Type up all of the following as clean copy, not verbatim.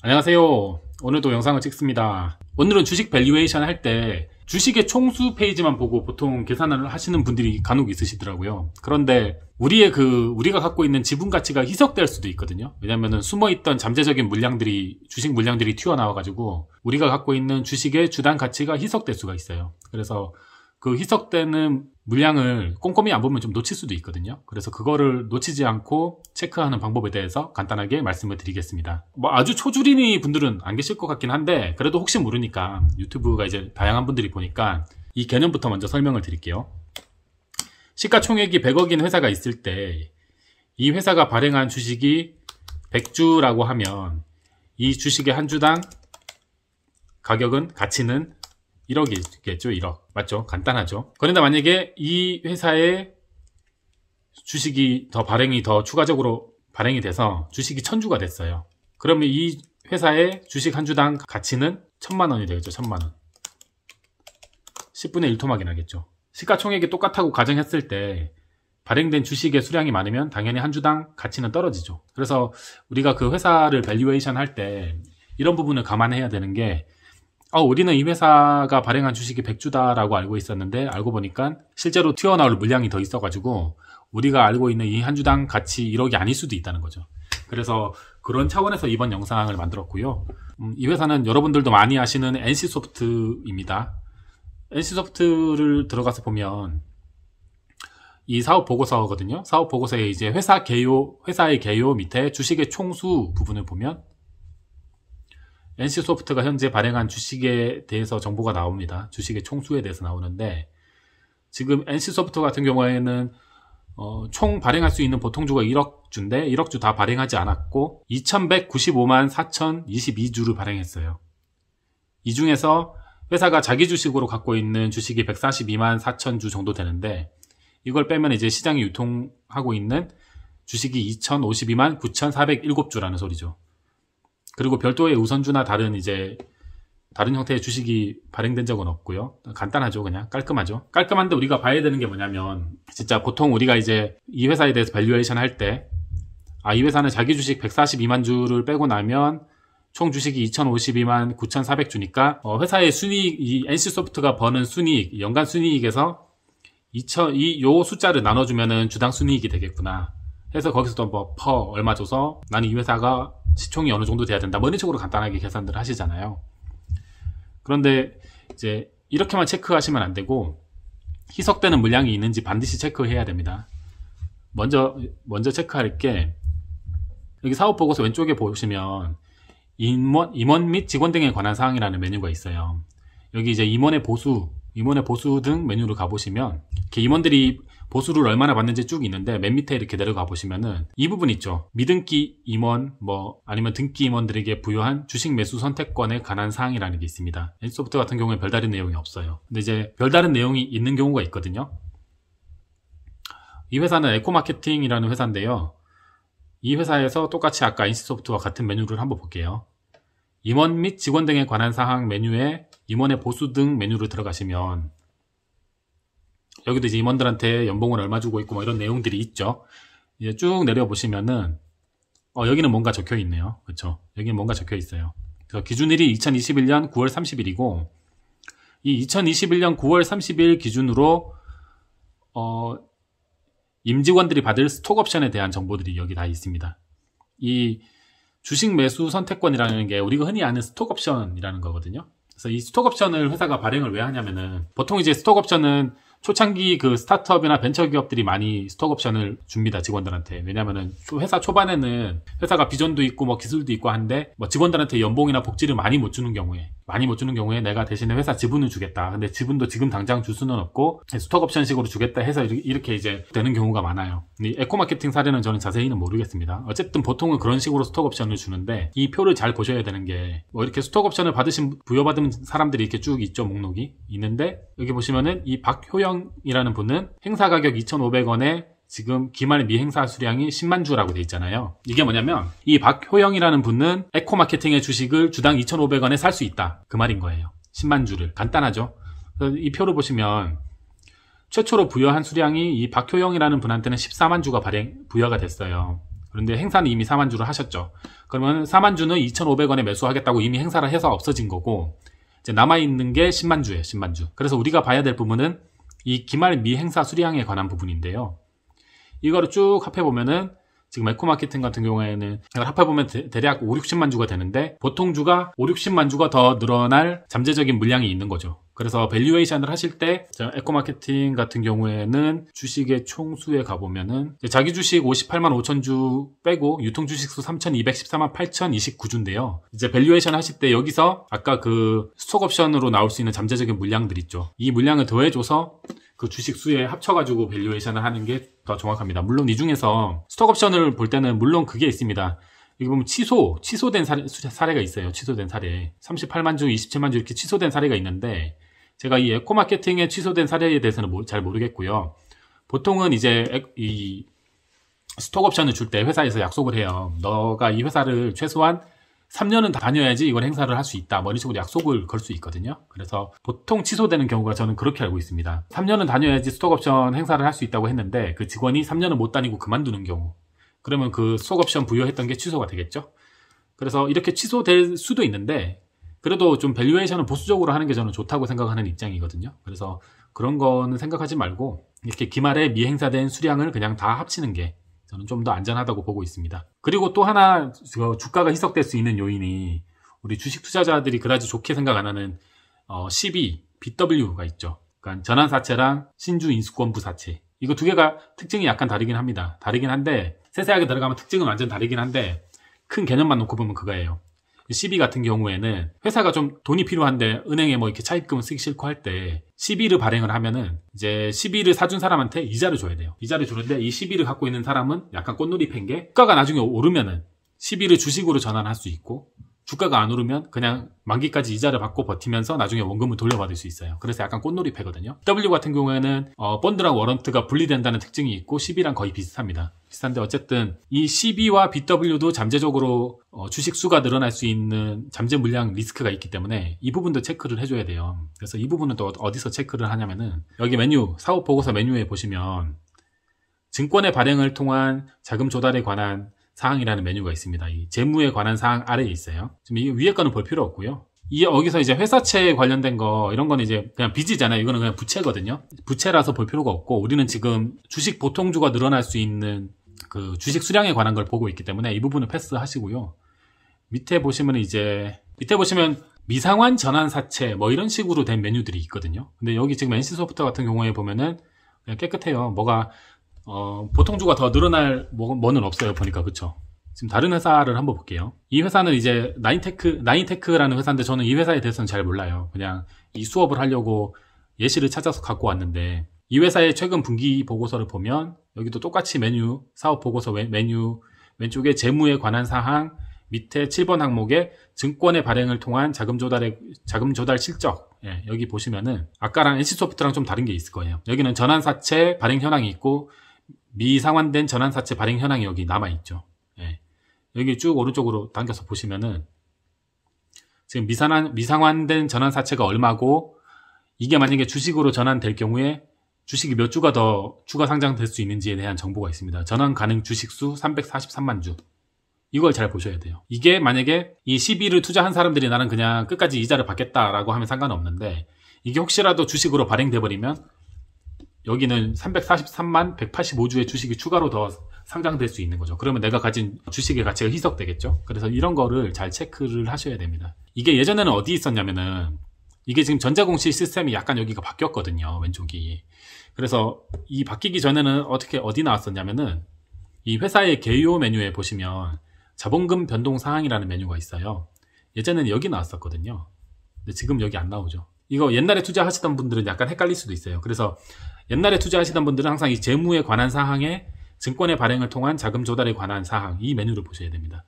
안녕하세요. 오늘도 영상을 찍습니다. 오늘은 주식 밸류에이션 할 때 주식의 총수 페이지만 보고 보통 계산을 하시는 분들이 간혹 있으시더라고요. 그런데 우리가 갖고 있는 지분 가치가 희석될 수도 있거든요. 왜냐면은 숨어있던 잠재적인 물량들이, 주식 물량들이 튀어나와가지고 우리가 갖고 있는 주식의 주당 가치가 희석될 수가 있어요. 그래서 그 희석되는 물량을 꼼꼼히 안 보면 좀 놓칠 수도 있거든요. 그래서 그거를 놓치지 않고 체크하는 방법에 대해서 간단하게 말씀을 드리겠습니다. 아주 초주린이 분들은 안 계실 것 같긴 한데, 그래도 혹시 모르니까 유튜브가 이제 다양한 분들이 보니까 이 개념부터 먼저 설명을 드릴게요. 시가총액이 100억인 회사가 있을 때 이 회사가 발행한 주식이 100주라고 하면 이 주식의 한 주당 가격은, 가치는 1억이겠죠. 1억. 맞죠? 간단하죠. 그런데 만약에 이 회사의 주식이 더 추가적으로 발행이 돼서 주식이 1000주가 됐어요. 그러면 이 회사의 주식 한 주당 가치는 1000만원이 되겠죠. 1000만원. 10분의 1 토막이 나겠죠. 시가총액이 똑같다고 가정했을 때 발행된 주식의 수량이 많으면 당연히 한 주당 가치는 떨어지죠. 그래서 우리가 그 회사를 밸류에이션 할 때 이런 부분을 감안해야 되는 게, 우리는 이 회사가 발행한 주식이 100주다라고 알고 있었는데 알고 보니까 실제로 튀어나올 물량이 더 있어가지고 우리가 알고 있는 이 한 주당 가치 1억이 아닐 수도 있다는 거죠. 그래서 그런 차원에서 이번 영상을 만들었고요. 이 회사는 여러분들도 많이 아시는 NC소프트입니다. NC소프트를 들어가서 보면 이 사업 보고서거든요. 사업 보고서에 이제 회사의 개요 밑에 주식의 총수 부분을 보면 NC소프트가 현재 발행한 주식에 대해서 정보가 나옵니다. 주식의 총수에 대해서 나오는데, 지금 NC소프트 같은 경우에는 총 발행할 수 있는 보통주가 1억주인데 1억주 다 발행하지 않았고 2195만 4022주를 발행했어요. 이 중에서 회사가 자기 주식으로 갖고 있는 주식이 142만 4000주 정도 되는데, 이걸 빼면 이제 시장에 유통하고 있는 주식이 2052만 9407주라는 소리죠. 그리고 별도의 우선주나 다른 형태의 주식이 발행된 적은 없고요. 간단하죠. 그냥 깔끔하죠. 깔끔한데 우리가 봐야 되는 게 뭐냐면, 진짜 보통 우리가 이제 이 회사에 대해서 밸류에이션 할 때, 이 회사는 자기 주식 142만 주를 빼고 나면 총 주식이 2052만 9400주니까 회사의 순이익, 이 NC소프트가 버는 순이익, 연간 순이익에서 요 숫자를 나눠주면은 주당 순이익이 되겠구나 해서 거기서 또 퍼 얼마 줘서 나는 이 회사가 시총이 어느 정도 돼야 된다, 이런 식으로 간단하게 계산들 하시잖아요. 그런데 이제 이렇게만 체크하시면 안 되고 희석되는 물량이 있는지 반드시 체크해야 됩니다. 먼저 체크할 게, 여기 사업보고서 왼쪽에 보시면 임원 및 직원 등에 관한 사항이라는 메뉴가 있어요. 여기 이제 임원의 보수 등 메뉴를 가보시면 이렇게 임원들이 보수를 얼마나 받는지 쭉 있는데, 맨 밑에 이렇게 내려가 보시면은 이 부분 있죠. 미등기 임원, 아니면 등기 임원들에게 부여한 주식 매수 선택권에 관한 사항이라는 게 있습니다. NC소프트 같은 경우에 별다른 내용이 없어요. 근데 이제 별다른 내용이 있는 경우가 있거든요. 이 회사는 에코마케팅이라는 회사인데요. 이 회사에서 똑같이 아까 NC소프트와 같은 메뉴를 한번 볼게요. 임원 및 직원 등에 관한 사항 메뉴에 임원의 보수 등 메뉴를 들어가시면 여기도 이제 임원들한테 연봉을 얼마 주고 있고 이런 내용들이 있죠. 이제 쭉 내려보시면은 여기는 뭔가 적혀 있네요. 그렇죠? 여기는 뭔가 적혀 있어요. 그래서 기준일이 2021년 9월 30일이고 이 2021년 9월 30일 기준으로 임직원들이 받을 스톡옵션에 대한 정보들이 여기 다 있습니다. 이 주식 매수 선택권이라는 게 우리가 흔히 아는 스톡옵션이라는 거거든요. 그래서 이 스톡옵션을 회사가 발행을 왜 하냐면은, 보통 이제 스톡옵션은 초창기 그 스타트업이나 벤처기업들이 많이 스톡옵션을 줍니다, 직원들한테. 왜냐면은 회사 초반에는 회사가 비전도 있고 기술도 있고 한데 직원들한테 연봉이나 복지를 많이 못 주는 경우에 내가 대신에 회사 지분을 주겠다. 근데 지분도 지금 당장 줄 수는 없고 스톡옵션식으로 주겠다 해서 이렇게 이제 되는 경우가 많아요. 이 에코마케팅 사례는 저는 자세히는 모르겠습니다. 어쨌든 보통은 그런 식으로 스톡옵션을 주는데, 이 표를 잘 보셔야 되는 게, 이렇게 스톡옵션을 부여받은 사람들이 이렇게 쭉 있죠. 목록이 있는데, 여기 보시면은 이 박효영이라는 분은 행사 가격 2,500원에 지금 기말 미행사 수량이 10만 주라고 돼 있잖아요. 이게 뭐냐면, 이 박효영이라는 분은 에코마케팅의 주식을 주당 2,500원에 살 수 있다, 그 말인 거예요. 10만 주를. 간단하죠. 그래서 이 표를 보시면 최초로 부여한 수량이 이 박효영이라는 분한테는 14만 주가 부여가 됐어요. 그런데 행사는 이미 4만 주를 하셨죠. 그러면 4만 주는 2,500원에 매수하겠다고 이미 행사를 해서 없어진 거고, 이제 남아있는 게 10만 주예요. 10만 주. 그래서 우리가 봐야 될 부분은 이 기말 미행사 수량에 관한 부분인데요. 이거를 쭉 합해보면은 지금 에코마케팅 같은 경우에는 이걸 합해보면 대략 5, 60만 주가 되는데, 보통 주가 5, 60만 주가 더 늘어날 잠재적인 물량이 있는 거죠. 그래서 밸류에이션을 하실 때 에코마케팅 같은 경우에는 주식의 총수에 가보면은 자기 주식 58만 5천 주 빼고 유통 주식 수 3,214만 8,029주인데요. 이제 밸류에이션 하실 때 여기서 아까 그 스톡 옵션으로 나올 수 있는 잠재적인 물량들 있죠. 이 물량을 더해줘서 그 주식 수에 합쳐가지고 밸류에이션을 하는 게 더 정확합니다. 물론 이 중에서 스톡 옵션을 볼 때는 물론 그게 있습니다. 여기 보면 취소된 사례가 있어요. 취소된 사례. 38만 주, 27만 주 이렇게 취소된 사례가 있는데, 제가 이 에코마케팅에 취소된 사례에 대해서는 잘 모르겠고요. 보통은 이제 이 스톡 옵션을 줄 때 회사에서 약속을 해요. 너가 이 회사를 최소한 3년은 다녀야지 이걸 행사를 할 수 있다. 뭐 이런 식으로 약속을 걸 수 있거든요. 그래서 보통 취소되는 경우가 저는 그렇게 알고 있습니다. 3년은 다녀야지 스톡 옵션 행사를 할 수 있다고 했는데 그 직원이 3년을 못 다니고 그만두는 경우, 그러면 그 스톡 옵션 부여했던 게 취소가 되겠죠. 그래서 이렇게 취소될 수도 있는데, 그래도 좀 밸류에이션을 보수적으로 하는 게 저는 좋다고 생각하는 입장이거든요. 그래서 그런 거는 생각하지 말고 이렇게 기말에 미행사된 수량을 그냥 다 합치는 게 저는 좀 더 안전하다고 보고 있습니다. 그리고 또 하나 주가가 희석될 수 있는 요인이, 우리 주식 투자자들이 그다지 좋게 생각 안 하는 CB, BW가 있죠. 그러니까 전환사채랑 신주 인수권부 사채. 이거 두 개가 특징이 약간 다르긴 합니다. 다르긴 한데 세세하게 들어가면 특징은 완전 다르긴 한데, 큰 개념만 놓고 보면 그거예요. CB 같은 경우에는 회사가 좀 돈이 필요한데 은행에 뭐 이렇게 차입금을 쓰기 싫고 할 때 CB를 발행을 하면은 이제 CB를 사준 사람한테 이자를 줘야 돼요. 이자를 주는데 이 CB를 갖고 있는 사람은 약간 꽃놀이 팬 게, 주가가 나중에 오르면은 CB를 주식으로 전환할 수 있고, 주가가 안 오르면 그냥 만기까지 이자를 받고 버티면서 나중에 원금을 돌려받을 수 있어요. 그래서 약간 꽃놀이 패거든요. W 같은 경우에는 펀드랑 워런트가 분리된다는 특징이 있고 CB랑 거의 비슷합니다. 비슷한데 어쨌든 이 CB와 BW도 잠재적으로 주식 수가 늘어날 수 있는 잠재 물량 리스크가 있기 때문에 이 부분도 체크를 해줘야 돼요. 그래서 이 부분은 또 어디서 체크를 하냐면은 여기 메뉴, 사업 보고서 메뉴에 보시면 증권의 발행을 통한 자금 조달에 관한 사항이라는 메뉴가 있습니다. 이 재무에 관한 사항 아래에 있어요. 지금 이 위에 거는 볼 필요 없고요. 여기서 이제 회사채에 관련된 거, 이런 거는 이제 그냥 빚이잖아요. 이거는 그냥 부채거든요. 부채라서 볼 필요가 없고, 우리는 지금 주식 보통주가 늘어날 수 있는 그 주식 수량에 관한 걸 보고 있기 때문에 이 부분은 패스하시고요. 밑에 보시면 미상환 전환사채 뭐 이런 식으로 된 메뉴들이 있거든요. 근데 여기 지금 NC소프트 같은 경우에 보면은 그냥 깨끗해요. 뭐가 보통주가 더 늘어날 뭐는 없어요. 보니까. 그쵸? 지금 다른 회사를 한번 볼게요. 이 회사는 이제 나인테크라는 회사인데 저는 이 회사에 대해서는 잘 몰라요. 그냥 이 수업을 하려고 예시를 찾아서 갖고 왔는데, 이 회사의 최근 분기 보고서를 보면 여기도 똑같이 메뉴, 사업 보고서 메뉴 왼쪽에 재무에 관한 사항, 밑에 7번 항목에 증권의 발행을 통한 자금 조달 실적. 예, 여기 보시면은 아까랑 NC소프트랑 좀 다른 게 있을 거예요. 여기는 전환사채 발행 현황이 있고 미상환된 전환사채 발행 현황이 여기 남아있죠. 예. 여기 쭉 오른쪽으로 당겨서 보시면은 지금 미상환된 전환사채가 얼마고, 이게 만약에 주식으로 전환될 경우에 주식이 몇 주가 더 추가 상장될 수 있는지에 대한 정보가 있습니다. 전환 가능 주식수 343만 주. 이걸 잘 보셔야 돼요. 이게 만약에 이 CB를 투자한 사람들이 나는 그냥 끝까지 이자를 받겠다라고 하면 상관없는데, 이게 혹시라도 주식으로 발행돼 버리면 여기는 343만 185주의 주식이 추가로 더 상장될 수 있는 거죠. 그러면 내가 가진 주식의 가치가 희석되겠죠. 그래서 이런 거를 잘 체크를 하셔야 됩니다. 이게 예전에는 어디 있었냐면은, 이게 지금 전자공시 시스템이 약간 여기가 바뀌었거든요. 왼쪽이. 그래서 이 바뀌기 전에는 어디 나왔었냐면은, 이 회사의 개요 메뉴에 보시면 자본금 변동 사항이라는 메뉴가 있어요. 예전에는 여기 나왔었거든요. 근데 지금 여기 안 나오죠. 이거 옛날에 투자하시던 분들은 약간 헷갈릴 수도 있어요. 그래서 옛날에 투자하시던 분들은 항상 이 재무에 관한 사항에 증권의 발행을 통한 자금 조달에 관한 사항, 이 메뉴를 보셔야 됩니다.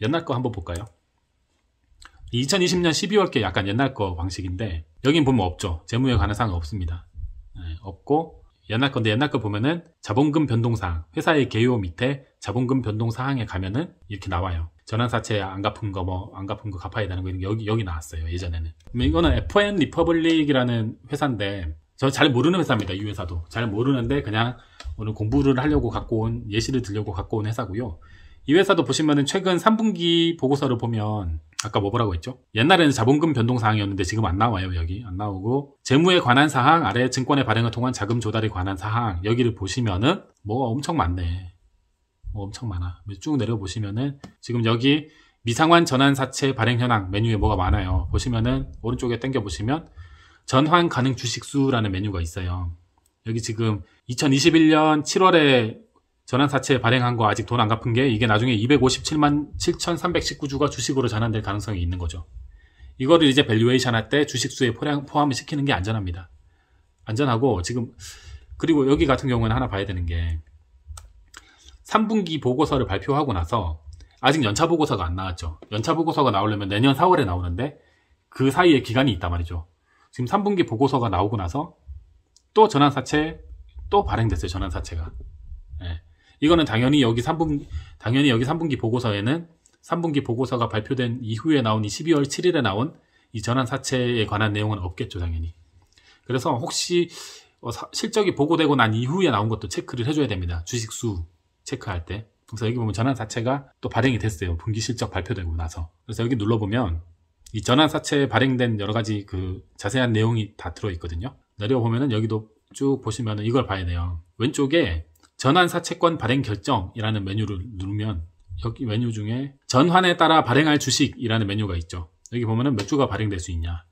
옛날 거 한번 볼까요? 2020년 12월께 약간 옛날 거 방식인데, 여긴 보면 없죠. 재무에 관한 사항은 없습니다. 네, 없고, 옛날 건데 옛날 거 보면은 자본금 변동사항, 회사의 개요 밑에 자본금 변동사항에 가면은 이렇게 나와요. 전환사채 안 갚은 거 갚아야 되는 거, 여기 나왔어요. 예전에는. 이거는 FN 리퍼블릭이라는 회사인데, 저 잘 모르는 회사입니다. 이 회사도 잘 모르는데 그냥 오늘 공부를 하려고 갖고 온, 예시를 들려고 갖고 온 회사고요. 이 회사도 보시면은 최근 3분기 보고서를 보면 아까 뭐라고 했죠? 옛날에는 자본금 변동 사항이었는데 지금 안 나와요. 여기 안 나오고, 재무에 관한 사항 아래 증권의 발행을 통한 자금 조달에 관한 사항, 여기를 보시면은 뭐가 엄청 많네. 뭐 엄청 많아. 쭉 내려보시면은 지금 여기 미상환 전환사채 발행 현황 메뉴에 뭐가 많아요. 보시면은 오른쪽에 당겨 보시면 전환 가능 주식수라는 메뉴가 있어요. 여기 지금 2021년 7월에 전환사채 발행한 거 아직 돈 안 갚은 게, 이게 나중에 257만 7,319주가 주식으로 전환될 가능성이 있는 거죠. 이거를 이제 밸류에이션 할 때 주식수에 포함을 시키는 게 안전합니다. 안전하고, 지금 그리고 여기 같은 경우는 하나 봐야 되는 게, 3분기 보고서를 발표하고 나서 아직 연차 보고서가 안 나왔죠. 연차 보고서가 나오려면 내년 4월에 나오는데 그 사이에 기간이 있단 말이죠. 지금 3분기 보고서가 나오고 나서 또 전환사채 또 발행됐어요. 전환사채가. 예. 이거는 당연히 여기 3분기 보고서에는 3분기 보고서가 발표된 이후에 나온 이 12월 7일에 나온 이 전환사채에 관한 내용은 없겠죠, 당연히. 그래서 혹시 실적이 보고되고 난 이후에 나온 것도 체크를 해줘야 됩니다. 주식수 체크할 때. 그래서 여기 보면 전환사채가 또 발행이 됐어요. 분기 실적 발표되고 나서. 그래서 여기 눌러보면 이 전환사채에 발행된 여러 가지 그 자세한 내용이 다 들어있거든요. 내려보면은 여기도 쭉 보시면은 이걸 봐야 돼요. 왼쪽에 전환사채권 발행 결정이라는 메뉴를 누르면 여기 메뉴 중에 전환에 따라 발행할 주식이라는 메뉴가 있죠. 여기 보면은 몇 주가 발행될 수 있냐.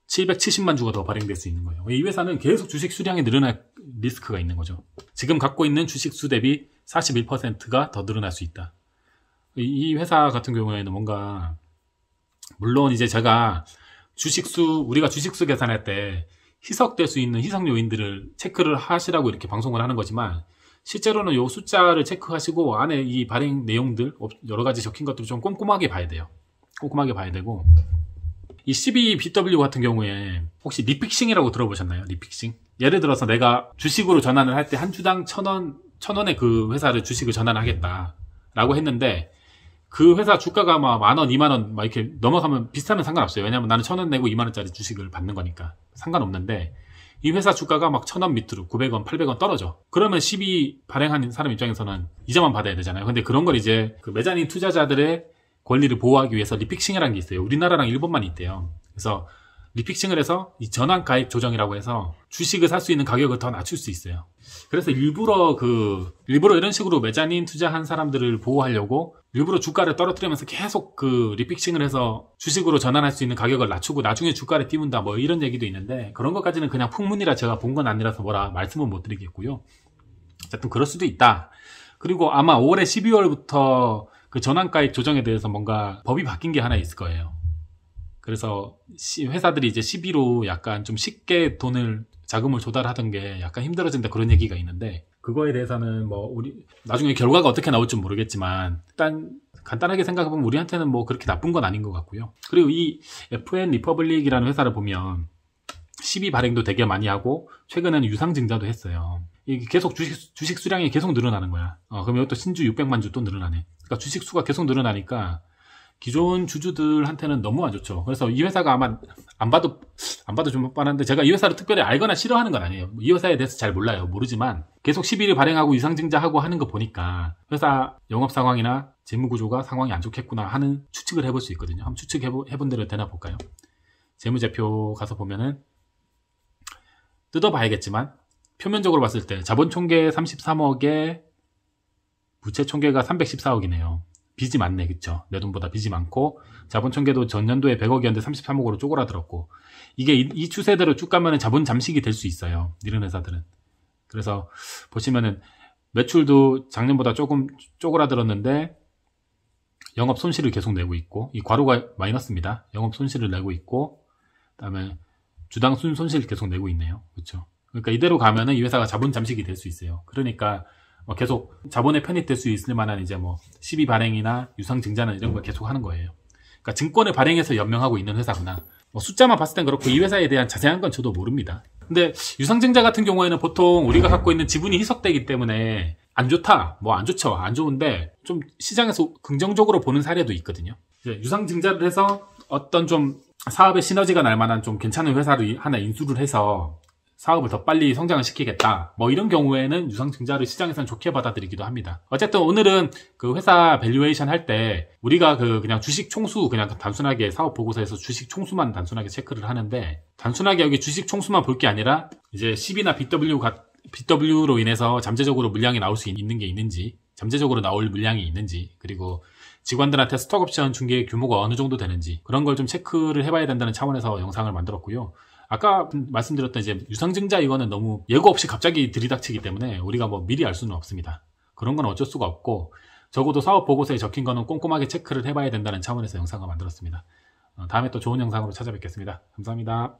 770만 주가 더 발행될 수 있는 거예요. 이 회사는 계속 주식 수량이 늘어날 리스크가 있는 거죠. 지금 갖고 있는 주식 수 대비 41%가 더 늘어날 수 있다. 이 회사 같은 경우에는 뭔가, 물론 이제 제가 우리가 주식수 계산할 때 희석될 수 있는 희석 요인들을 체크를 하시라고 이렇게 방송을 하는 거지만, 실제로는 요 숫자를 체크하시고 안에 이 발행 내용들 여러 가지 적힌 것들을 좀 꼼꼼하게 봐야 돼요. 꼼꼼하게 봐야 되고, 이 12BW 같은 경우에 혹시 리픽싱이라고 들어보셨나요? 리픽싱? 예를 들어서 내가 주식으로 전환을 할 때 한 주당 1,000원에 그 회사를 주식을 전환하겠다라고 했는데, 그 회사 주가가 막 10,000원, 20,000원 막 이렇게 넘어가면 비슷하면 상관없어요. 왜냐면 나는 1,000원 내고 20,000원짜리 주식을 받는 거니까 상관없는데, 이 회사 주가가 막 1,000원 밑으로 900원, 800원 떨어져. 그러면 12 발행한 사람 입장에서는 이자만 받아야 되잖아요. 근데 그런 걸 이제 그 매자닌 투자자들의 권리를 보호하기 위해서 리픽싱이라는 게 있어요. 우리나라랑 일본만 있대요. 그래서 리픽싱을 해서 이 전환 가입 조정이라고 해서 주식을 살 수 있는 가격을 더 낮출 수 있어요. 그래서 일부러 이런 식으로 매자닌 투자한 사람들을 보호하려고 일부러 주가를 떨어뜨리면서 계속 그 리픽싱을 해서 주식으로 전환할 수 있는 가격을 낮추고 나중에 주가를 띄운다, 뭐 이런 얘기도 있는데, 그런 것까지는 그냥 풍문이라 제가 본 건 아니라서 뭐라 말씀은 못 드리겠고요. 어쨌든 그럴 수도 있다. 그리고 아마 올해 12월부터 그 전환가입 조정에 대해서 뭔가 법이 바뀐 게 하나 있을 거예요. 그래서 회사들이 이제 12로 약간 좀 쉽게 자금을 조달하던 게 약간 힘들어진다, 그런 얘기가 있는데, 그거에 대해서는 뭐 나중에 결과가 어떻게 나올지 모르겠지만 일단 간단하게 생각해보면 우리한테는 뭐 그렇게 나쁜 건 아닌 것 같고요. 그리고 이 FN 리퍼블릭이라는 회사를 보면 12 발행도 되게 많이 하고 최근에는 유상증자도 했어요. 이게 계속 주식 수량이 계속 늘어나는 거야. 그럼 이것도 신주 600만 주 또 늘어나네. 그러니까 주식 수가 계속 늘어나니까 기존 주주들한테는 너무 안 좋죠. 그래서 이 회사가 아마 안 봐도 좀 뻔한데, 제가 이 회사를 특별히 알거나 싫어하는 건 아니에요. 이 회사에 대해서 잘 몰라요. 모르지만 계속 12를 발행하고 유상증자하고 하는 거 보니까 회사 영업 상황이나 재무 구조가 상황이 안 좋겠구나 하는 추측을 해볼 수 있거든요. 한번 추측해본 대로 되나 볼까요? 재무제표 가서 보면은 뜯어봐야겠지만 표면적으로 봤을 때 자본 총계 33억에 부채 총계가 314억이네요. 빚이 많네, 그쵸? 내 돈보다 빚이 많고, 자본 총계도 전년도에 100억이었는데 33억으로 쪼그라들었고, 이게 이 추세대로 쭉 가면은 자본 잠식이 될 수 있어요. 이런 회사들은. 그래서 보시면은 매출도 작년보다 조금 쪼그라들었는데 영업 손실을 계속 내고 있고, 이 괄호가 마이너스입니다. 영업 손실을 내고 있고, 그다음에 주당 순손실 계속 내고 있네요. 그렇죠? 그러니까 이대로 가면은 이 회사가 자본 잠식이 될 수 있어요. 그러니까 계속 자본에 편입될 수 있을 만한 이제 뭐 12 발행이나 유상 증자는 이런 걸 계속 하는 거예요. 그러니까 증권을 발행해서 연명하고 있는 회사구나. 숫자만 봤을 땐 그렇고 이 회사에 대한 자세한 건 저도 모릅니다. 근데 유상증자 같은 경우에는 보통 우리가 갖고 있는 지분이 희석되기 때문에 안 좋다, 뭐 안 좋죠, 안 좋은데 좀 시장에서 긍정적으로 보는 사례도 있거든요. 유상증자를 해서 어떤 좀 사업의 시너지가 날 만한 좀 괜찮은 회사를 하나 인수를 해서 사업을 더 빨리 성장을 시키겠다. 뭐 이런 경우에는 유상증자를 시장에서는 좋게 받아들이기도 합니다. 어쨌든 오늘은 그 회사 밸류에이션 할 때 우리가 그냥 주식 총수, 그냥 단순하게 사업 보고서에서 주식 총수만 단순하게 체크를 하는데, 단순하게 여기 주식 총수만 볼 게 아니라 이제 CB나 BW로 인해서 잠재적으로 물량이 나올 수 있는 게 있는지, 잠재적으로 나올 물량이 있는지, 그리고 직원들한테 스톡옵션 준 게 규모가 어느 정도 되는지, 그런 걸 좀 체크를 해봐야 된다는 차원에서 영상을 만들었고요. 아까 말씀드렸던 이제 유상증자, 이거는 너무 예고 없이 갑자기 들이닥치기 때문에 우리가 뭐 미리 알 수는 없습니다. 그런 건 어쩔 수가 없고, 적어도 사업 보고서에 적힌 거는 꼼꼼하게 체크를 해봐야 된다는 차원에서 영상을 만들었습니다. 다음에 또 좋은 영상으로 찾아뵙겠습니다. 감사합니다.